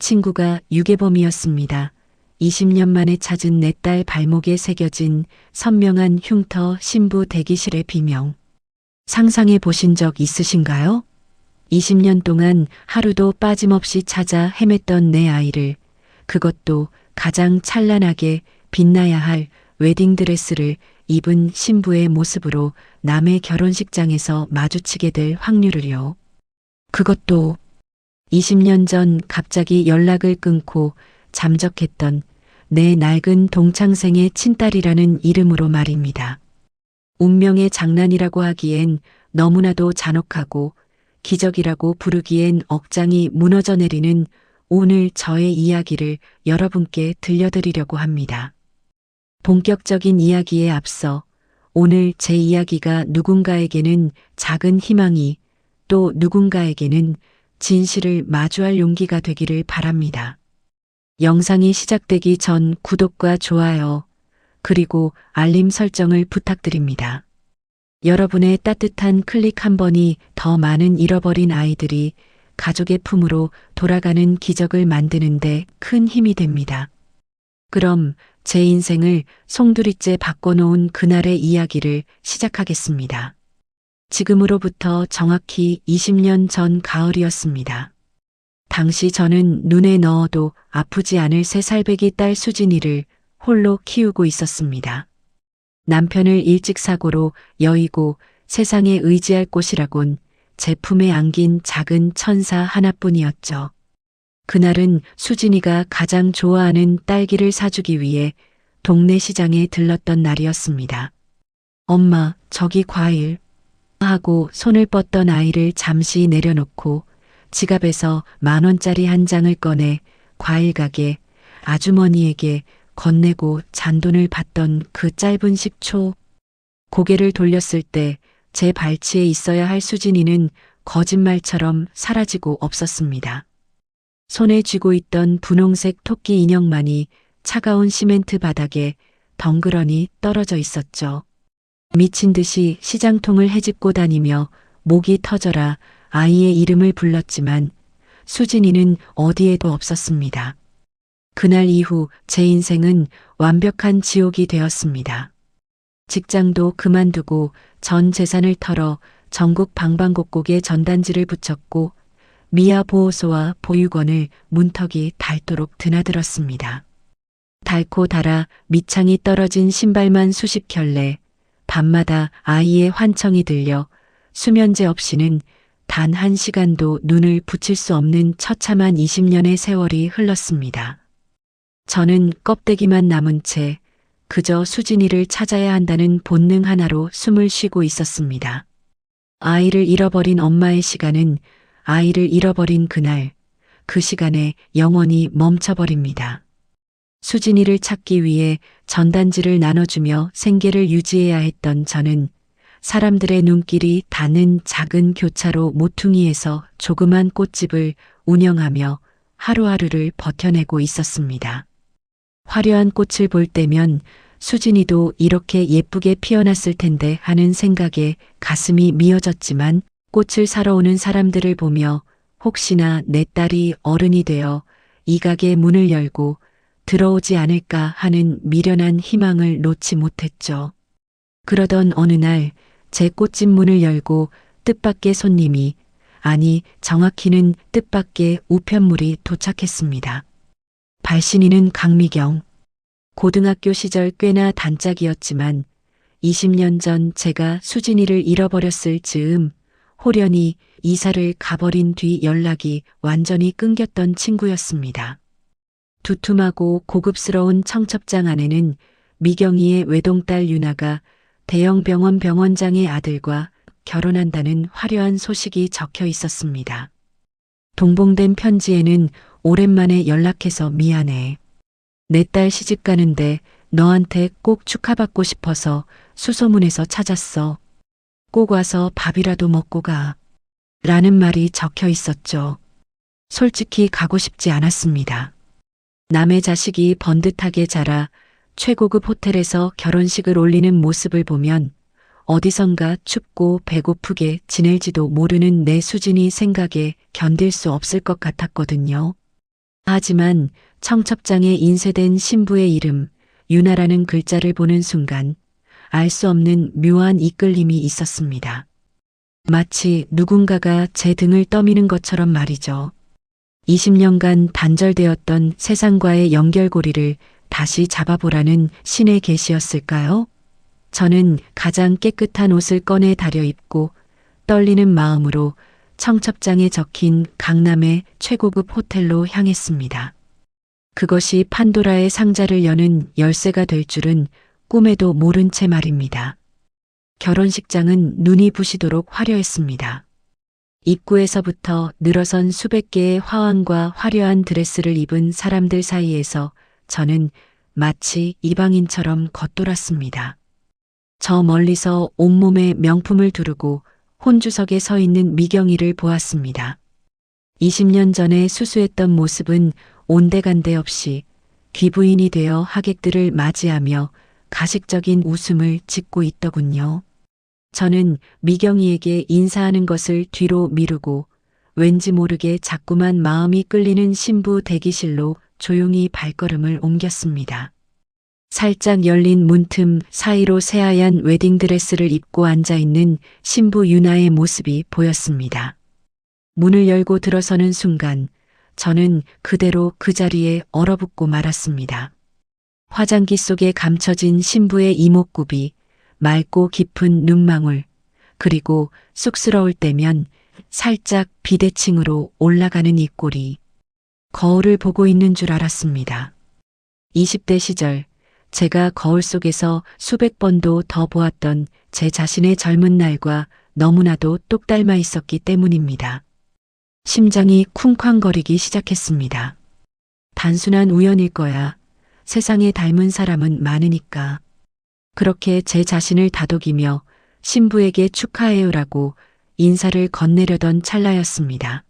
친구가 유괴범이었습니다. 20년 만에 찾은 내 딸 발목에 새겨진 선명한 흉터 신부 대기실의 비명. 상상해 보신 적 있으신가요? 20년 동안 하루도 빠짐없이 찾아 헤맸던 내 아이를, 그것도 가장 찬란하게 빛나야 할 웨딩드레스를 입은 신부의 모습으로 남의 결혼식장에서 마주치게 될 확률을요. 그것도 20년 전 갑자기 연락을 끊고 잠적했던 내 낡은 동창생의 친딸이라는 이름으로 말입니다. 운명의 장난이라고 하기엔 너무나도 잔혹하고 기적이라고 부르기엔 억장이 무너져 내리는 오늘 저의 이야기를 여러분께 들려드리려고 합니다. 본격적인 이야기에 앞서 오늘 제 이야기가 누군가에게는 작은 희망이, 또 누군가에게는 진실을 마주할 용기가 되기를 바랍니다. 영상이 시작되기 전 구독과 좋아요, 그리고 알림 설정을 부탁드립니다. 여러분의 따뜻한 클릭 한 번이 더 많은 잃어버린 아이들이 가족의 품으로 돌아가는 기적을 만드는데 큰 힘이 됩니다. 그럼 제 인생을 송두리째 바꿔놓은 그날의 이야기를 시작하겠습니다. 지금으로부터 정확히 20년 전 가을이었습니다. 당시 저는 눈에 넣어도 아프지 않을 3살배기 딸 수진이를 홀로 키우고 있었습니다. 남편을 일찍 사고로 여의고 세상에 의지할 곳이라곤 제 품에 안긴 작은 천사 하나뿐이었죠. 그날은 수진이가 가장 좋아하는 딸기를 사주기 위해 동네 시장에 들렀던 날이었습니다. 엄마, 저기 과일. 하고 손을 뻗던 아이를 잠시 내려놓고 지갑에서 10,000원짜리 한 장을 꺼내 과일 가게 아주머니에게 건네고 잔돈을 받던 그 짧은 10초. 고개를 돌렸을 때 제 발치에 있어야 할 수진이는 거짓말처럼 사라지고 없었습니다. 손에 쥐고 있던 분홍색 토끼 인형만이 차가운 시멘트 바닥에 덩그러니 떨어져 있었죠. 미친 듯이 시장통을 헤집고 다니며 목이 터져라 아이의 이름을 불렀지만 수진이는 어디에도 없었습니다. 그날 이후 제 인생은 완벽한 지옥이 되었습니다. 직장도 그만두고 전 재산을 털어 전국 방방곡곡에 전단지를 붙였고 미아 보호소와 보육원을 문턱이 닳도록 드나들었습니다. 닳고 닳아 밑창이 떨어진 신발만 수십 켤레, 밤마다 아이의 환청이 들려 수면제 없이는 단 1시간도 눈을 붙일 수 없는 처참한 20년의 세월이 흘렀습니다. 저는 껍데기만 남은 채 그저 수진이를 찾아야 한다는 본능 하나로 숨을 쉬고 있었습니다. 아이를 잃어버린 엄마의 시간은 아이를 잃어버린 그날, 그 시간에 영원히 멈춰버립니다. 수진이를 찾기 위해 전단지를 나눠주며 생계를 유지해야 했던 저는 사람들의 눈길이 닿는 작은 교차로 모퉁이에서 조그만 꽃집을 운영하며 하루하루를 버텨내고 있었습니다. 화려한 꽃을 볼 때면 수진이도 이렇게 예쁘게 피어났을 텐데 하는 생각에 가슴이 미어졌지만 꽃을 사러 오는 사람들을 보며 혹시나 내 딸이 어른이 되어 이 가게 문을 열고 들어오지 않을까 하는 미련한 희망을 놓지 못했죠. 그러던 어느 날 제 꽃집 문을 열고 뜻밖의 손님이, 아니 정확히는 뜻밖의 우편물이 도착했습니다. 발신인은 강미경. 고등학교 시절 꽤나 단짝이었지만 20년 전 제가 수진이를 잃어버렸을 즈음 호련히 이사를 가버린 뒤 연락이 완전히 끊겼던 친구였습니다. 두툼하고 고급스러운 청첩장 안에는 미경이의 외동딸 유나가 대형 병원 병원장의 아들과 결혼한다는 화려한 소식이 적혀 있었습니다. 동봉된 편지에는 오랜만에 연락해서 미안해. 내 딸 시집 가는데 너한테 꼭 축하받고 싶어서 수소문해서 찾았어. 꼭 와서 밥이라도 먹고 가. 라는 말이 적혀 있었죠. 솔직히 가고 싶지 않았습니다. 남의 자식이 번듯하게 자라 최고급 호텔에서 결혼식을 올리는 모습을 보면 어디선가 춥고 배고프게 지낼지도 모르는 내 수진이 생각에 견딜 수 없을 것 같았거든요. 하지만 청첩장에 인쇄된 신부의 이름 유나라는 글자를 보는 순간 알 수 없는 묘한 이끌림이 있었습니다. 마치 누군가가 제 등을 떠미는 것처럼 말이죠. 20년간 단절되었던 세상과의 연결고리를 다시 잡아보라는 신의 계시였을까요? 저는 가장 깨끗한 옷을 꺼내 다려 입고 떨리는 마음으로 청첩장에 적힌 강남의 최고급 호텔로 향했습니다. 그것이 판도라의 상자를 여는 열쇠가 될 줄은 꿈에도 모른 채 말입니다. 결혼식장은 눈이 부시도록 화려했습니다. 입구에서부터 늘어선 수백 개의 화환과 화려한 드레스를 입은 사람들 사이에서 저는 마치 이방인처럼 겉돌았습니다. 저 멀리서 온몸에 명품을 두르고 혼주석에 서 있는 미경이를 보았습니다. 20년 전에 수수했던 모습은 온데간데 없이 귀부인이 되어 하객들을 맞이하며 가식적인 웃음을 짓고 있더군요. 저는 미경이에게 인사하는 것을 뒤로 미루고 왠지 모르게 자꾸만 마음이 끌리는 신부 대기실로 조용히 발걸음을 옮겼습니다. 살짝 열린 문틈 사이로 새하얀 웨딩드레스를 입고 앉아있는 신부 유나의 모습이 보였습니다. 문을 열고 들어서는 순간 저는 그대로 그 자리에 얼어붙고 말았습니다. 화장기 속에 감춰진 신부의 이목구비, 맑고 깊은 눈망울, 그리고 쑥스러울 때면 살짝 비대칭으로 올라가는 입꼬리. 거울을 보고 있는 줄 알았습니다. 20대 시절 제가 거울 속에서 수백 번도 더 보았던 제 자신의 젊은 날과 너무나도 똑 닮아 있었기 때문입니다. 심장이 쿵쾅거리기 시작했습니다. 단순한 우연일 거야. 세상에 닮은 사람은 많으니까. 그렇게 제 자신을 다독이며 신부에게 축하해요라고 인사를 건네려던 찰나였습니다.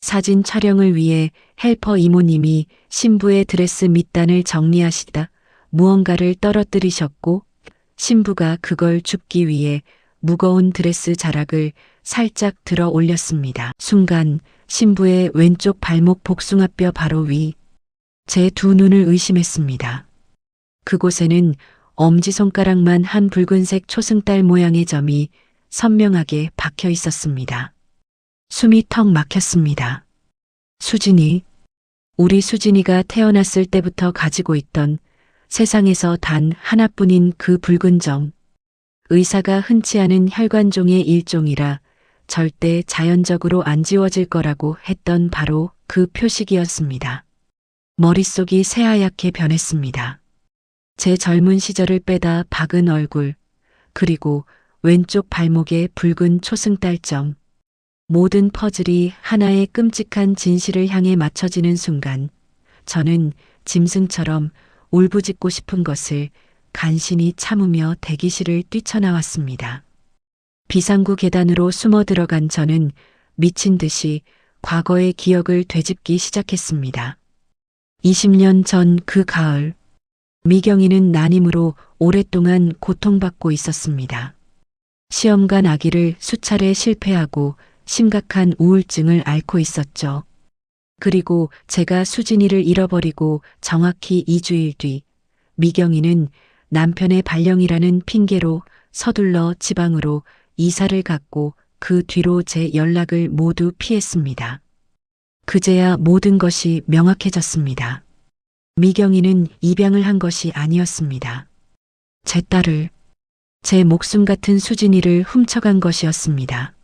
사진 촬영을 위해 헬퍼 이모님이 신부의 드레스 밑단을 정리하시다 무언가를 떨어뜨리셨고 신부가 그걸 줍기 위해 무거운 드레스 자락을 살짝 들어 올렸습니다. 순간 신부의 왼쪽 발목 복숭아뼈 바로 위, 제 두 눈을 의심했습니다. 그곳에는 엄지손가락만 한 붉은색 초승달 모양의 점이 선명하게 박혀 있었습니다. 숨이 턱 막혔습니다. 수진이, 우리 수진이가 태어났을 때부터 가지고 있던 세상에서 단 하나뿐인 그 붉은 점, 의사가 흔치 않은 혈관종의 일종이라 절대 자연적으로 안 지워질 거라고 했던 바로 그 표식이었습니다. 머릿속이 새하얗게 변했습니다. 제 젊은 시절을 빼다 박은 얼굴, 그리고 왼쪽 발목의 붉은 초승달점, 모든 퍼즐이 하나의 끔찍한 진실을 향해 맞춰지는 순간 저는 짐승처럼 울부짖고 싶은 것을 간신히 참으며 대기실을 뛰쳐나왔습니다. 비상구 계단으로 숨어 들어간 저는 미친 듯이 과거의 기억을 되짚기 시작했습니다. 20년 전 그 가을, 미경이는 난임으로 오랫동안 고통받고 있었습니다. 시험관 아기를 수차례 실패하고 심각한 우울증을 앓고 있었죠. 그리고 제가 수진이를 잃어버리고 정확히 2주일 뒤 미경이는 남편의 발령이라는 핑계로 서둘러 지방으로 이사를 갔고 그 뒤로 제 연락을 모두 피했습니다. 그제야 모든 것이 명확해졌습니다. 미경이는 입양을 한 것이 아니었습니다. 제 딸을, 제 목숨 같은 수진이를 훔쳐간 것이었습니다.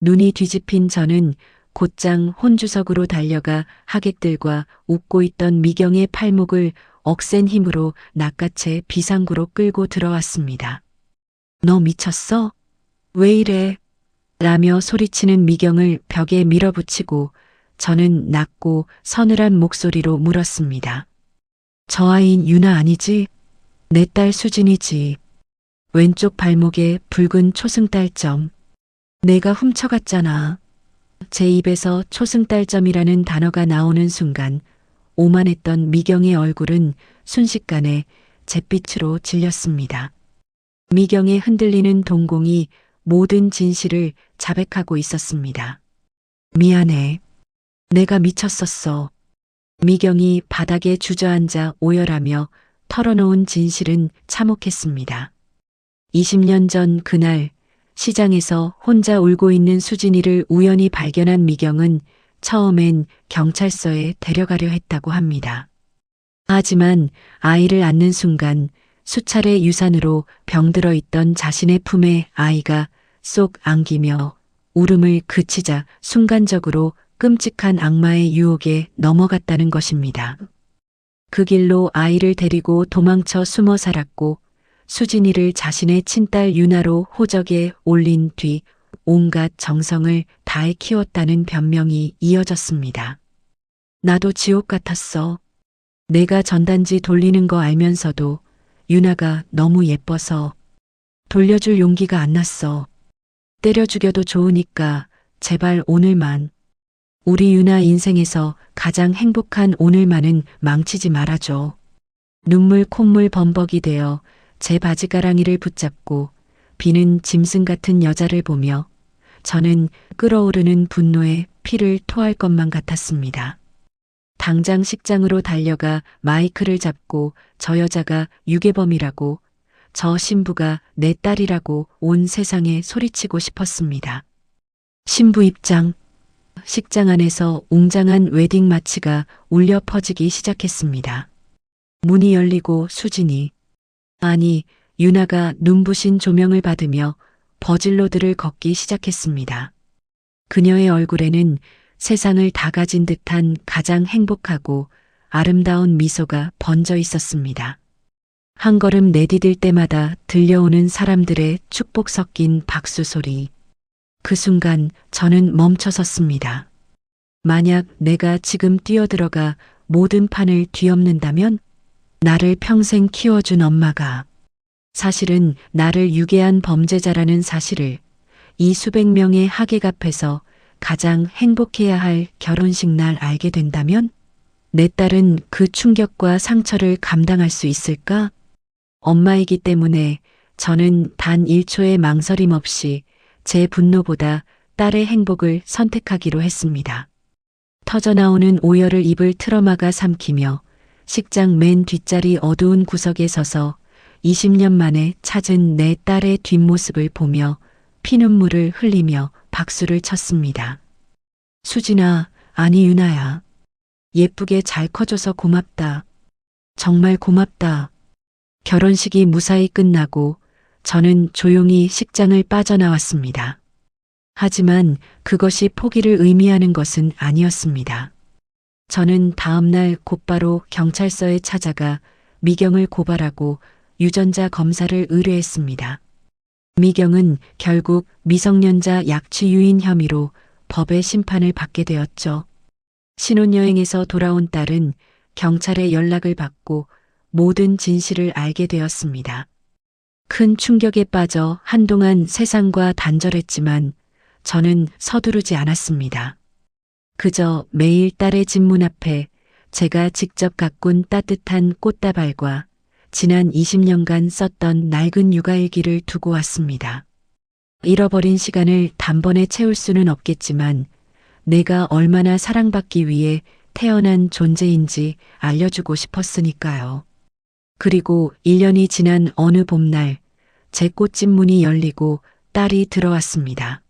눈이 뒤집힌 저는 곧장 혼주석으로 달려가 하객들과 웃고 있던 미경의 팔목을 억센 힘으로 낚아채 비상구로 끌고 들어왔습니다. 너 미쳤어? 왜 이래? 라며 소리치는 미경을 벽에 밀어붙이고 저는 낮고 서늘한 목소리로 물었습니다. 저 아이인 유나 아니지? 내 딸 수진이지. 왼쪽 발목에 붉은 초승달점. 내가 훔쳐갔잖아. 제 입에서 초승달점이라는 단어가 나오는 순간 오만했던 미경의 얼굴은 순식간에 잿빛으로 질렸습니다. 미경의 흔들리는 동공이 모든 진실을 자백하고 있었습니다. 미안해. 내가 미쳤었어. 미경이 바닥에 주저앉아 오열하며 털어놓은 진실은 참혹했습니다. 20년 전 그날 시장에서 혼자 울고 있는 수진이를 우연히 발견한 미경은 처음엔 경찰서에 데려가려 했다고 합니다. 하지만 아이를 안는 순간 수차례 유산으로 병들어 있던 자신의 품에 아이가 쏙 안기며 울음을 그치자 순간적으로 끔찍한 악마의 유혹에 넘어갔다는 것입니다. 그 길로 아이를 데리고 도망쳐 숨어 살았고 수진이를 자신의 친딸 유나로 호적에 올린 뒤 온갖 정성을 다해 키웠다는 변명이 이어졌습니다. 나도 지옥 같았어. 내가 전단지 돌리는 거 알면서도 유나가 너무 예뻐서 돌려줄 용기가 안 났어. 때려 죽여도 좋으니까 제발 오늘만. 우리 유나 인생에서 가장 행복한 오늘만은 망치지 말아줘. 눈물 콧물 범벅이 되어 제 바지가랑이를 붙잡고 비는 짐승 같은 여자를 보며 저는 끓어오르는 분노에 피를 토할 것만 같았습니다. 당장 식장으로 달려가 마이크를 잡고 저 여자가 유괴범이라고, 저 신부가 내 딸이라고 온 세상에 소리치고 싶었습니다. 신부 입장. 식장 안에서 웅장한 웨딩 마치가 울려 퍼지기 시작했습니다. 문이 열리고 수진이, 아니 유나가 눈부신 조명을 받으며 버질로드를 걷기 시작했습니다. 그녀의 얼굴에는 세상을 다 가진 듯한 가장 행복하고 아름다운 미소가 번져 있었습니다. 한 걸음 내디딜 때마다 들려오는 사람들의 축복 섞인 박수 소리. 그 순간 저는 멈춰섰습니다. 만약 내가 지금 뛰어들어가 모든 판을 뒤엎는다면 나를 평생 키워준 엄마가 사실은 나를 유괴한 범죄자라는 사실을 이 수백 명의 하객 앞에서 가장 행복해야 할 결혼식 날 알게 된다면 내 딸은 그 충격과 상처를 감당할 수 있을까? 엄마이기 때문에 저는 단 1초의 망설임 없이 제 분노보다 딸의 행복을 선택하기로 했습니다. 터져나오는 오열을 입을 트러마가 삼키며 식장 맨 뒷자리 어두운 구석에 서서 20년 만에 찾은 내 딸의 뒷모습을 보며 피눈물을 흘리며 박수를 쳤습니다. 수진아, 아니 유나야. 예쁘게 잘 커줘서 고맙다. 정말 고맙다. 결혼식이 무사히 끝나고 저는 조용히 식장을 빠져나왔습니다. 하지만 그것이 포기를 의미하는 것은 아니었습니다. 저는 다음날 곧바로 경찰서에 찾아가 미경을 고발하고 유전자 검사를 의뢰했습니다. 미경은 결국 미성년자 약취 유인 혐의로 법의 심판을 받게 되었죠. 신혼여행에서 돌아온 딸은 경찰의 연락을 받고 모든 진실을 알게 되었습니다. 큰 충격에 빠져 한동안 세상과 단절했지만 저는 서두르지 않았습니다. 그저 매일 딸의 집 문 앞에 제가 직접 가꾼 따뜻한 꽃다발과 지난 20년간 썼던 낡은 육아일기를 두고 왔습니다. 잃어버린 시간을 단번에 채울 수는 없겠지만 내가 얼마나 사랑받기 위해 태어난 존재인지 알려주고 싶었으니까요. 그리고 1년이 지난 어느 봄날 제 꽃집 문이 열리고 딸이 들어왔습니다.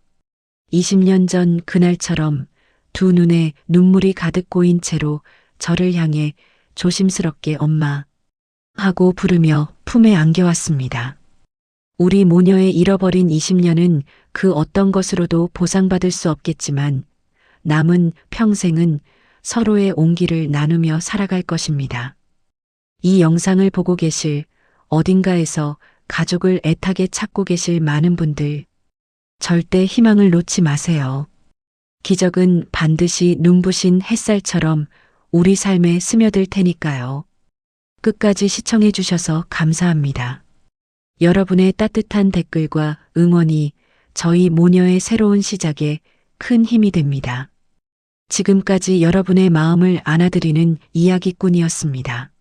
20년 전 그날처럼 두 눈에 눈물이 가득 고인 채로 저를 향해 조심스럽게 엄마 하고 부르며 품에 안겨왔습니다. 우리 모녀의 잃어버린 20년은 그 어떤 것으로도 보상받을 수 없겠지만 남은 평생은 서로의 온기를 나누며 살아갈 것입니다. 이 영상을 보고 계실 어딘가에서 가족을 애타게 찾고 계실 많은 분들, 절대 희망을 놓지 마세요. 기적은 반드시 눈부신 햇살처럼 우리 삶에 스며들 테니까요. 끝까지 시청해 주셔서 감사합니다. 여러분의 따뜻한 댓글과 응원이 저희 모녀의 새로운 시작에 큰 힘이 됩니다. 지금까지 여러분의 마음을 안아드리는 이야기꾼이었습니다.